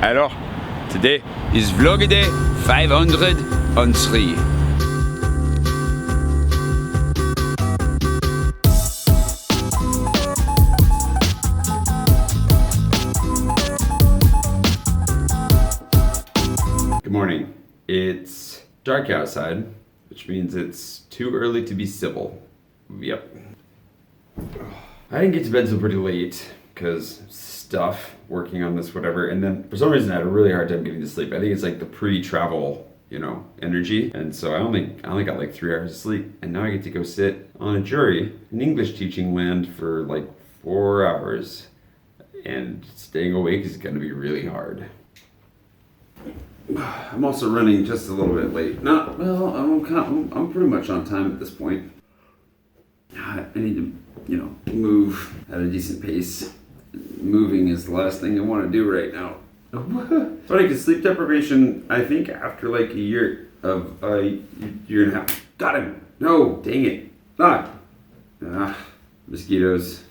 Alors, today is vlog day 503. Good morning. It's dark outside, which means it's too early to be civil. Yep. I didn't get to bed till pretty late because stuff, working on this, whatever, and then for some reason I had a really hard time getting to sleep. I think it's like the pre-travel, energy, and so I only got like 3 hours of sleep, and now I get to go sit on a jury in English teaching land for like 4 hours, and staying awake is going to be really hard. I'm also running just a little bit late. I'm pretty much on time at this point. I need to, move at a decent pace. Moving is the last thing I want to do right now. Funny, because sleep deprivation, I think after like a year and a half. Got him! No, dang it. Mosquitoes.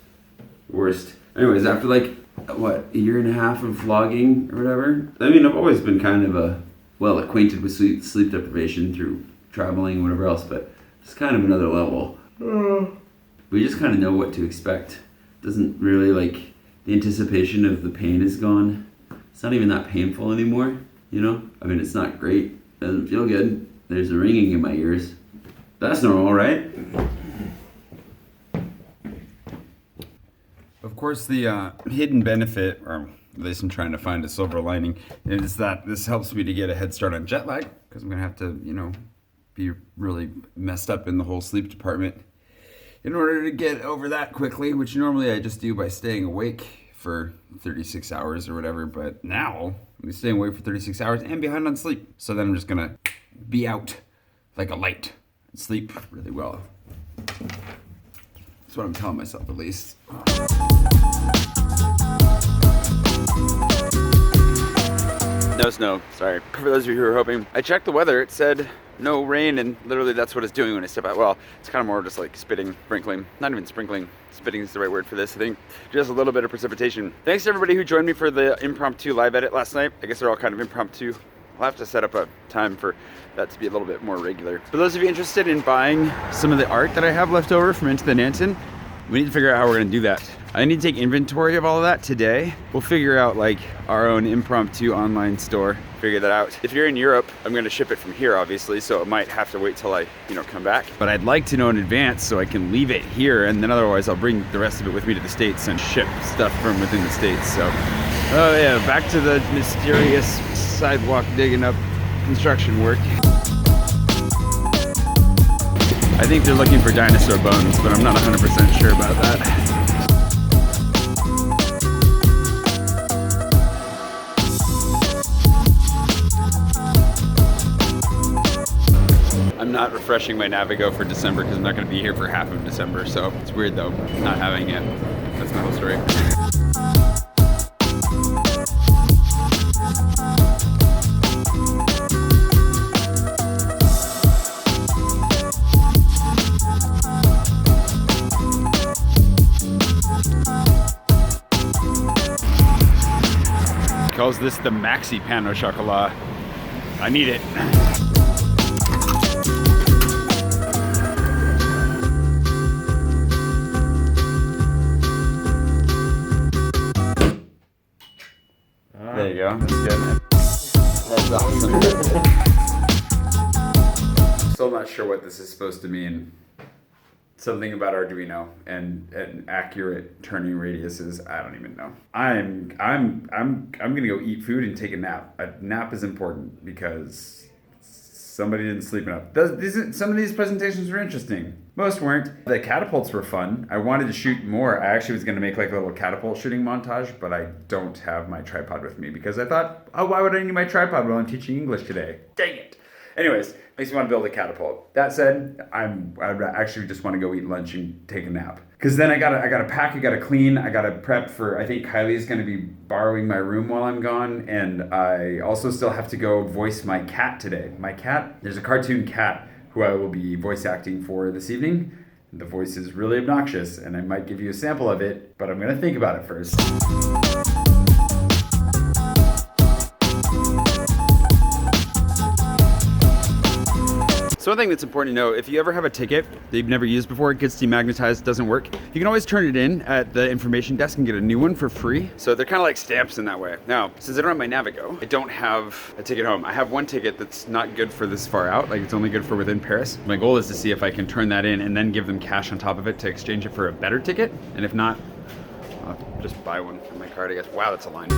Worst. Anyways, after like, a year and a half of vlogging or whatever. I mean, I've always been kind of well acquainted with sleep deprivation through traveling and whatever else, but it's kind of another level. We just kind of know what to expect. Doesn't really, the anticipation of the pain is gone. It's not even that painful anymore, I mean, it's not great. Doesn't feel good. There's a ringing in my ears. That's normal, right? Of course, the hidden benefit, or at least I'm trying to find a silver lining, is that this helps me to get a head start on jet lag, because I'm going to have to, be really messed up in the whole sleep department in order to get over that quickly, which normally I just do by staying awake for 36 hours or whatever, but now I'm staying awake for 36 hours and behind on sleep. So then I'm just going to be out like a light and sleep really well. That's what I'm telling myself, at least. No snow, sorry. For those of you who are hoping, I checked the weather, it said no rain, and literally that's what it's doing when I step out. Well, it's kind of more just like spitting, sprinkling, not even sprinkling, spitting is the right word for this, I think. Just a little bit of precipitation. Thanks to everybody who joined me for the impromptu live edit last night. I guess they're all kind of impromptu. I'll have to set up a time for that to be a little bit more regular. For those of you interested in buying some of the art that I have left over from Into the Nansen, we need to figure out how we're gonna do that. I need to take inventory of all of that today. We'll figure out our own impromptu online store, figure that out. If you're in Europe, I'm gonna ship it from here, obviously, so it might have to wait till I, come back. But I'd like to know in advance so I can leave it here, and then otherwise I'll bring the rest of it with me to the States and ship stuff from within the States, so. Oh yeah, back to the mysterious sidewalk digging up construction work. I think they're looking for dinosaur bones, but I'm not 100% sure about that. I'm not refreshing my Navigo for December because I'm not going to be here for half of December, so it's weird though, not having it. That's my whole story. Calls this the Maxi Pan au Chocolat. I need it. There you go. That's good. That's awesome. Still not sure what this is supposed to mean. Something about Arduino and accurate turning radiuses. I don't even know. I'm gonna go eat food and take a nap. A nap is important because somebody didn't sleep enough. Some of these presentations were interesting. Most weren't. The catapults were fun. I wanted to shoot more. I actually was gonna make a little catapult shooting montage, but I don't have my tripod with me because I thought, oh, why would I need my tripod while I'm teaching English today? Dang it. Anyways, makes me want to build a catapult. That said, I actually just want to go eat lunch and take a nap. Because then I gotta pack, I gotta clean, I gotta prep for, I think Kylie's gonna be borrowing my room while I'm gone, and I also still have to go voice my cat today. My cat, there's a cartoon cat who I will be voice acting for this evening. The voice is really obnoxious, and I might give you a sample of it, but I'm gonna think about it first. thing that's important to know, if you ever have a ticket that you've never used before, it gets demagnetized, doesn't work, you can always turn it in at the information desk and get a new one for free. So they're kind of like stamps in that way. Now, since I don't have my Navigo, I don't have a ticket home. I have one ticket that's not good for this far out, like it's only good for within Paris. My goal is to see if I can turn that in and then give them cash on top of it to exchange it for a better ticket. And if not, I'll just buy one for my card, I guess. Wow, that's a line.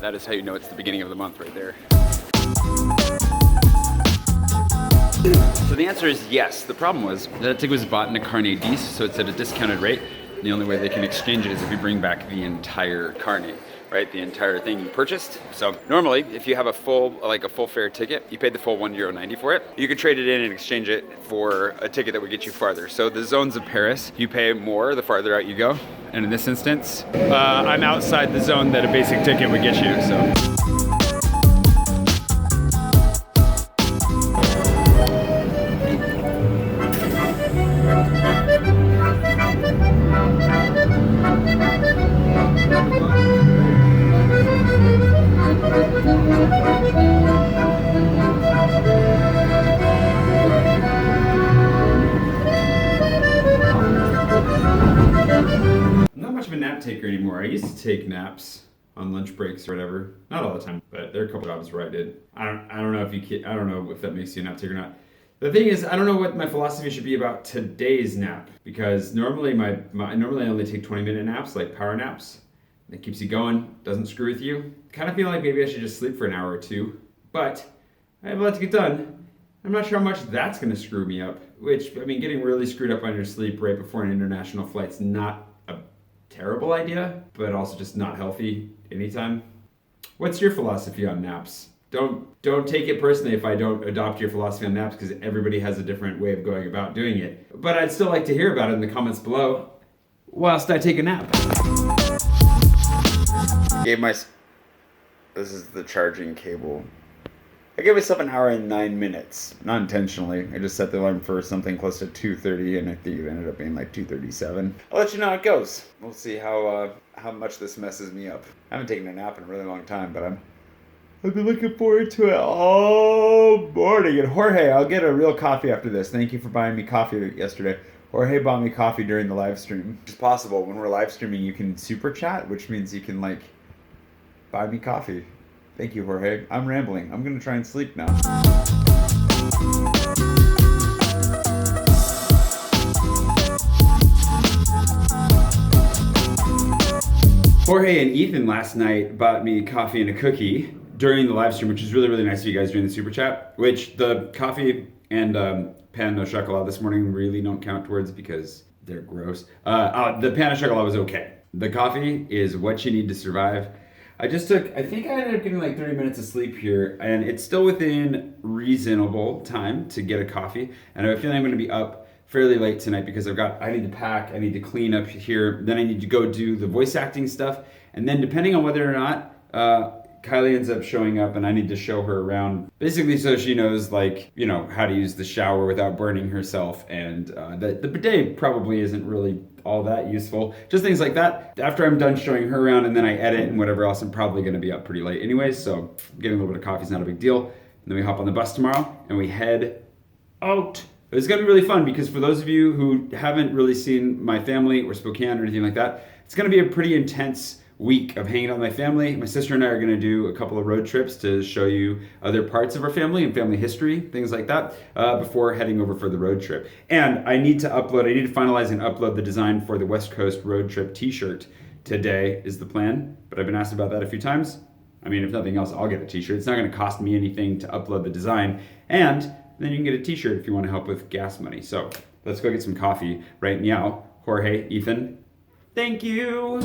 That is how you know it's the beginning of the month right there. So the answer is yes. The problem was that ticket was bought in a carnet 10, so it's at a discounted rate. And the only way they can exchange it is if you bring back the entire carnet, right? The entire thing you purchased. So normally, if you have a full fare ticket, you paid the full €1.90 for it. You could trade it in and exchange it for a ticket that would get you farther. So the zones of Paris, you pay more the farther out you go. And in this instance, I'm outside the zone that a basic ticket would get you, so. Taker anymore. I used to take naps on lunch breaks or whatever. Not all the time, but there are a couple jobs where I did. I don't know if that makes you a nap taker or not. The thing is, I don't know what my philosophy should be about today's nap, because normally normally I only take 20-minute naps, like power naps. That keeps you going, doesn't screw with you. Kind of feel like maybe I should just sleep for an hour or two, but I have a lot to get done. I'm not sure how much that's going to screw me up, which, I mean, getting really screwed up on your sleep right before an international flight's not a terrible idea, but also just not healthy anytime. What's your philosophy on naps? Don't take it personally if I don't adopt your philosophy on naps, because everybody has a different way of going about doing it. But I'd still like to hear about it in the comments below whilst I take a nap. This is the charging cable. I gave myself an hour and 9 minutes, not intentionally. I just set the alarm for something close to 2:30, and I think it ended up being like 2:37. I'll let you know how it goes. We'll see how much this messes me up. I haven't taken a nap in a really long time, but I've been looking forward to it all morning. And Jorge, I'll get a real coffee after this. Thank you for buying me coffee yesterday. Jorge bought me coffee during the live stream. It's possible when we're live streaming, you can super chat, which means you can buy me coffee. Thank you, Jorge. I'm rambling. I'm going to try and sleep now. Jorge and Ethan last night bought me coffee and a cookie during the live stream, which is really, really nice of you guys doing the super chat, which the coffee and pan au chocolat this morning really don't count towards because they're gross. The pan au chocolat was okay. The coffee is what you need to survive. I think I ended up getting 30 minutes of sleep here, and it's still within reasonable time to get a coffee. And I have a feeling I'm going to be up fairly late tonight because I need to pack, I need to clean up here, then I need to go do the voice acting stuff. And then depending on whether or not Kylie ends up showing up, and I need to show her around, basically so she knows how to use the shower without burning herself. And the bidet probably isn't really all that useful. Just things like that. After I'm done showing her around and then I edit and whatever else, I'm probably going to be up pretty late anyways, so getting a little bit of coffee is not a big deal. And then we hop on the bus tomorrow and we head out. It's going to be really fun because for those of you who haven't really seen my family or Spokane or anything like that, it's going to be a pretty intense week of hanging out with my family. My sister and I are going to do a couple of road trips to show you other parts of our family and family history, things like that, before heading over for the road trip. And I need to finalize and upload the design for the West Coast road trip t-shirt. Today is the plan, but I've been asked about that a few times. I mean, if nothing else, I'll get a t-shirt. It's not going to cost me anything to upload the design. And then you can get a t-shirt if you want to help with gas money. So let's go get some coffee right now. Jorge, Ethan, thank you.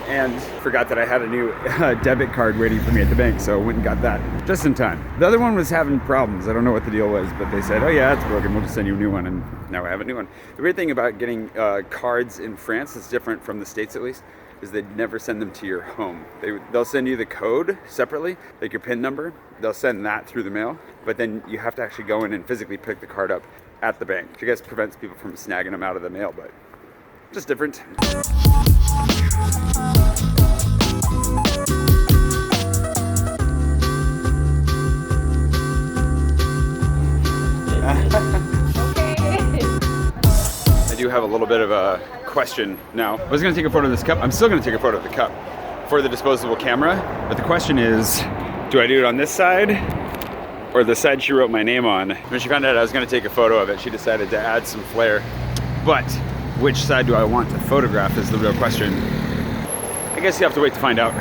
And forgot that I had a new debit card waiting for me at the bank, so I went and got that just in time. The other one was having problems. I don't know what the deal was, but they said, oh yeah, it's broken, we'll just send you a new one, and now I have a new one. The weird thing about getting cards in France, that's different from the States at least, is they never send them to your home. They'll send you the code separately, like your PIN number. They'll send that through the mail, but then you have to actually go in and physically pick the card up at the bank, which I guess prevents people from snagging them out of the mail, but just different. little bit of a question now. I was gonna take a photo of this cup. I'm still gonna take a photo of the cup for the disposable camera, but the question is, do I do it on this side or the side she wrote my name on? When she found out I was gonna take a photo of it, she decided to add some flair. But which side do I want to photograph is the real question. I guess you have to wait to find out.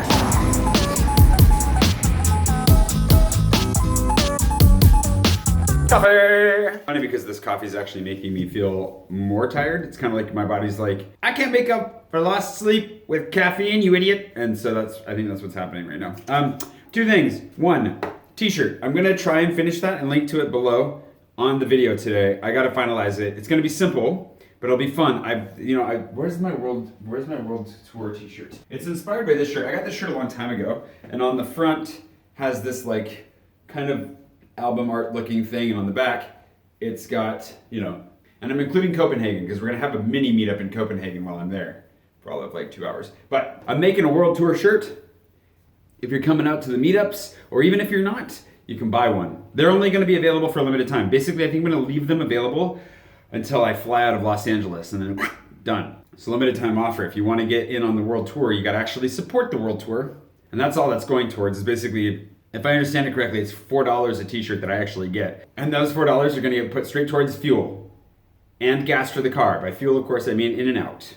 Coffee! Funny because this coffee is actually making me feel more tired. It's kind of like my body's like, I can't make up for lost sleep with caffeine, you idiot. And so I think that's what's happening right now. Two things. One, t-shirt. I'm gonna try and finish that and link to it below on the video today. I gotta finalize it. It's gonna be simple, but it'll be fun. Where's my world tour t-shirt? It's inspired by this shirt. I got this shirt a long time ago, and on the front has this like kind of album art looking thing, and on the back it's got, and I'm including Copenhagen because we're gonna have a mini meetup in Copenhagen while I'm there for all of like 2 hours. But I'm making a world tour shirt. If you're coming out to the meetups, or even if you're not, you can buy one. They're only gonna be available for a limited time. Basically, I think I'm gonna leave them available until I fly out of Los Angeles, and then done. It's a limited time offer. If you wanna get in on the world tour, you gotta actually support the world tour. And that's all that's going towards, is basically, if I understand it correctly, it's $4 a t-shirt that I actually get. And those $4 are gonna get put straight towards fuel and gas for the car. By fuel, of course, I mean in and out.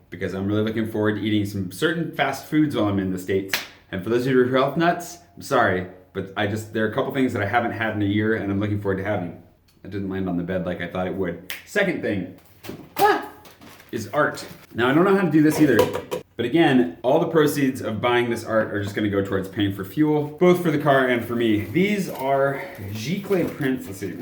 Because I'm really looking forward to eating some certain fast foods while I'm in the States. And for those of you who are health nuts, I'm sorry, but there are a couple things that I haven't had in a year and I'm looking forward to having. That didn't land on the bed like I thought it would. Second thing is art. Now, I don't know how to do this either. But again, all the proceeds of buying this art are just gonna go towards paying for fuel, both for the car and for me. These are giclée prints. Let's see.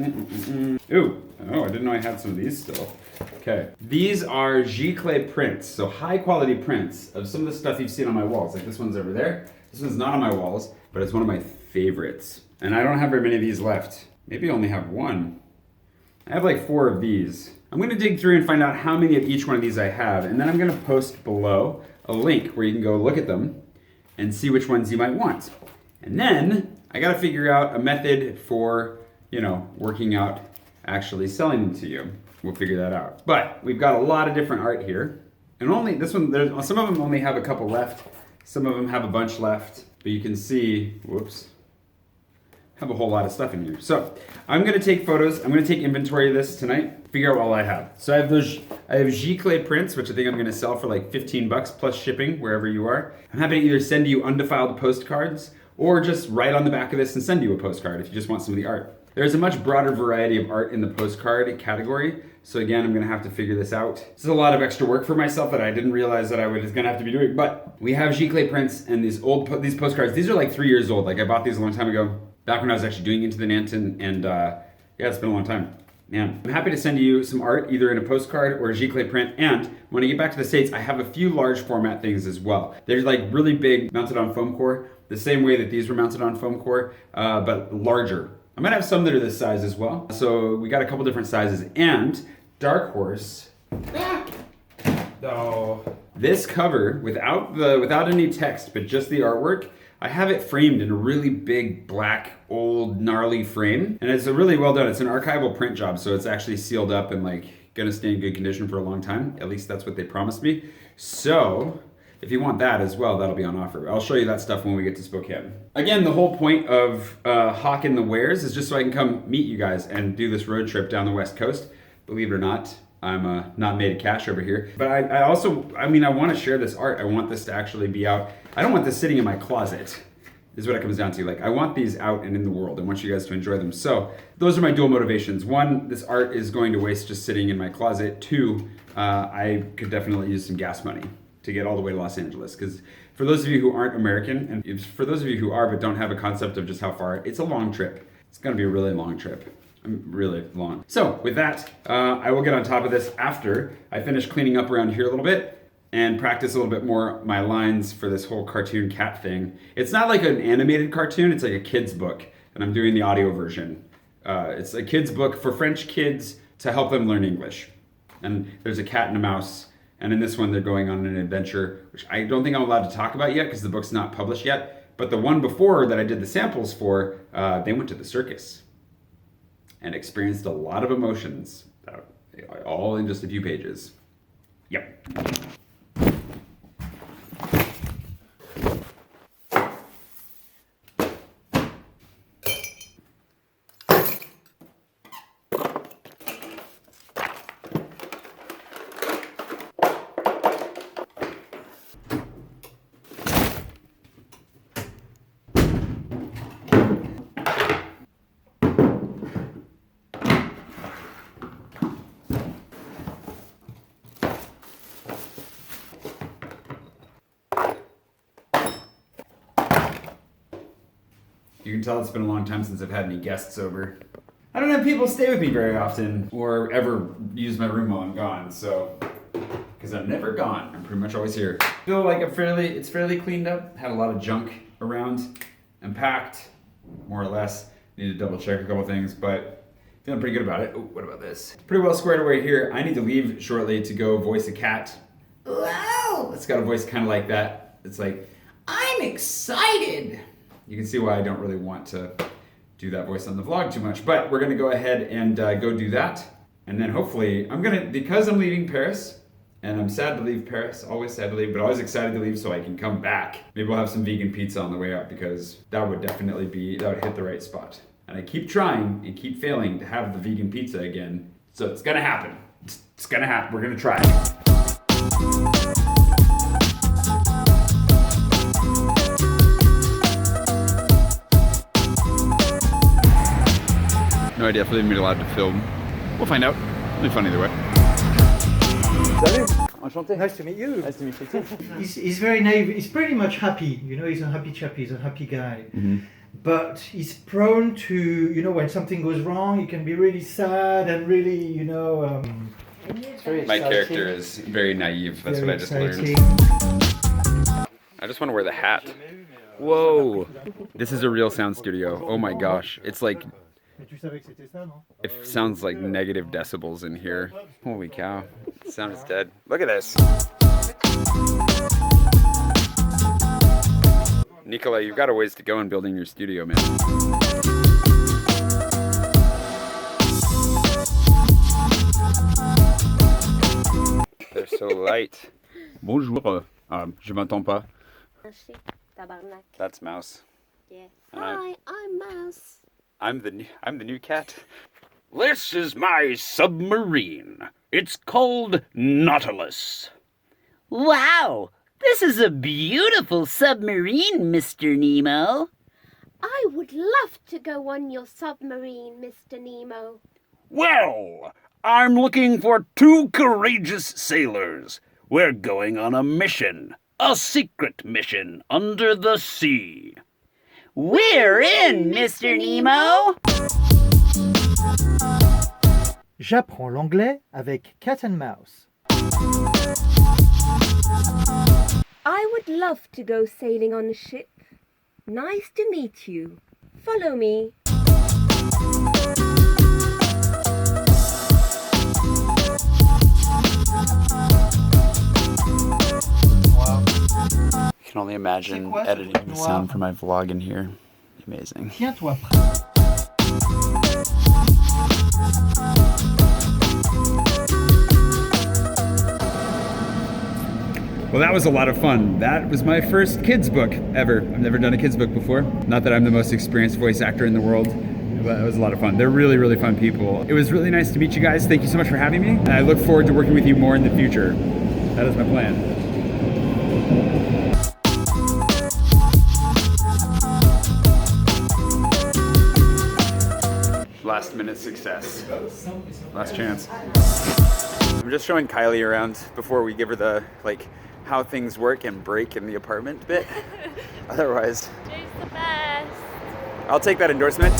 Ooh, oh, I didn't know I had some of these still. Okay. These are giclée prints, so high quality prints of some of the stuff you've seen on my walls. Like this one's over there. This one's not on my walls, but it's one of my favorites. And I don't have very many of these left. Maybe I only have one. I have like 4 of these. I'm gonna dig through and find out how many of each one of these I have, and then I'm gonna post below a link where you can go look at them and see which ones you might want. And then I gotta figure out a method for, working out actually selling them to you. We'll figure that out. But we've got a lot of different art here. And some of them only have a couple left. Some of them have a bunch left, but you can see, have a whole lot of stuff in here. So I'm gonna take photos. I'm gonna take inventory of this tonight, figure out what all I have. So I have giclée prints, which I think I'm gonna sell for like 15 bucks plus shipping wherever you are. I'm happy to either send you undefiled postcards or just write on the back of this and send you a postcard if you just want some of the art. There's a much broader variety of art in the postcard category. So again, I'm gonna have to figure this out. This is a lot of extra work for myself that I didn't realize that I was gonna have to be doing. But we have giclée prints and these postcards. These are like 3 years old. Like I bought these a long time ago, back when I was actually doing Into the Nanton, and yeah, it's been a long time. Man, I'm happy to send you some art either in a postcard or a giclée print. And when I get back to the States, I have a few large format things as well. They're like really big, mounted on foam core, the same way that these were mounted on foam core, but larger. I might have some that are this size as well. So we got a couple different sizes. And Dark Horse, this cover without any text, but just the artwork, I have it framed in a really big, black, old, gnarly frame. And it's a really well done. It's an archival print job, so it's actually sealed up and like gonna stay in good condition for a long time. At least that's what they promised me. So if you want that as well, that'll be on offer. I'll show you that stuff when we get to Spokane. Again, the whole point of hawking the wares is just so I can come meet you guys and do this road trip down the West Coast. Believe it or not, I'm not made of cash over here. But I also want to share this art. I want this to actually be out. I don't want this sitting in my closet, is what it comes down to. Like, I want these out and in the world. I want you guys to enjoy them. So those are my dual motivations. One, this art is going to waste just sitting in my closet. Two, I could definitely use some gas money to get all the way to Los Angeles. Because for those of you who aren't American, and for those of you who are but don't have a concept of just how far, it's a long trip. It's gonna be a really long trip. Really long. So with that, I will get on top of this after I finish cleaning up around here a little bit and practice a little bit more my lines for this whole cartoon cat thing. It's not like an animated cartoon, it's like a kid's book, and I'm doing the audio version. It's a kid's book for French kids to help them learn English. And there's a cat and a mouse, and in this one they're going on an adventure, which I don't think I'm allowed to talk about yet because the book's not published yet. But the one before that I did the samples for, they went to the circus and experienced a lot of emotions. all in just a few pages. Yep. You can tell it's been a long time since I've had any guests over. I don't have people stay with me very often or ever use my room while I'm gone, so, because I'm never gone. I'm pretty much always here. I feel like it's fairly cleaned up. Had a lot of junk around. I'm packed, more or less. Need to double check a couple things, but feeling pretty good about it. Oh, what about this? Pretty well squared away here. I need to leave shortly to go voice a cat. Wow! It's got a voice kind of like that. It's like, I'm excited! You can see why I don't really want to do that voice on the vlog too much, but we're gonna go ahead and go do that. And then hopefully, because I'm leaving Paris, and I'm sad to leave Paris, always sad to leave, but always excited to leave so I can come back. Maybe we'll have some vegan pizza on the way out because that would hit the right spot. And I keep trying and keep failing to have the vegan pizza again. So it's gonna happen. It's gonna happen, we're gonna try it. No idea if they've been allowed to film. We'll find out. It'll be fun either way. Salut! Enchanté. Nice to meet you. Nice to meet you too. He's very naive. He's pretty much happy. You know, he's a happy chap. He's a happy guy. Mm-hmm. But he's prone to, you know, when something goes wrong, he can be really sad and really, you know. My character is very naive. That's what I just learned. I just want to wear the hat. Whoa! This is a real sound studio. Oh my gosh. It's like... It sounds like negative decibels in here. Holy cow. The sound is dead. Look at this. Nicola, you've got a ways to go in building your studio, man. They're so light. Bonjour. Je m'entends pas. That's Mouse. Yeah. Hi, I'm Mouse. I'm the new cat. This is my submarine. It's called Nautilus. Wow, this is a beautiful submarine, Mr. Nemo. I would love to go on your submarine, Mr. Nemo. Well, I'm looking for 2 courageous sailors. We're going on a mission, a secret mission under the sea. We're in, Mr. Nemo! J'apprends l'anglais avec Cat and Mouse. I would love to go sailing on a ship. Nice to meet you. Follow me. I can only imagine editing the sound for my vlog in here. Amazing. Tiens-toi. Well, that was a lot of fun. That was my first kids book ever. I've never done a kids book before. Not that I'm the most experienced voice actor in the world, but it was a lot of fun. They're really, really fun people. It was really nice to meet you guys. Thank you so much for having me. And I look forward to working with you more in the future. That is my plan. Last minute success. Last chance. I'm just showing Kylie around before we give her the, how things work and break in the apartment bit. Otherwise, Jay's the best. I'll take that endorsement.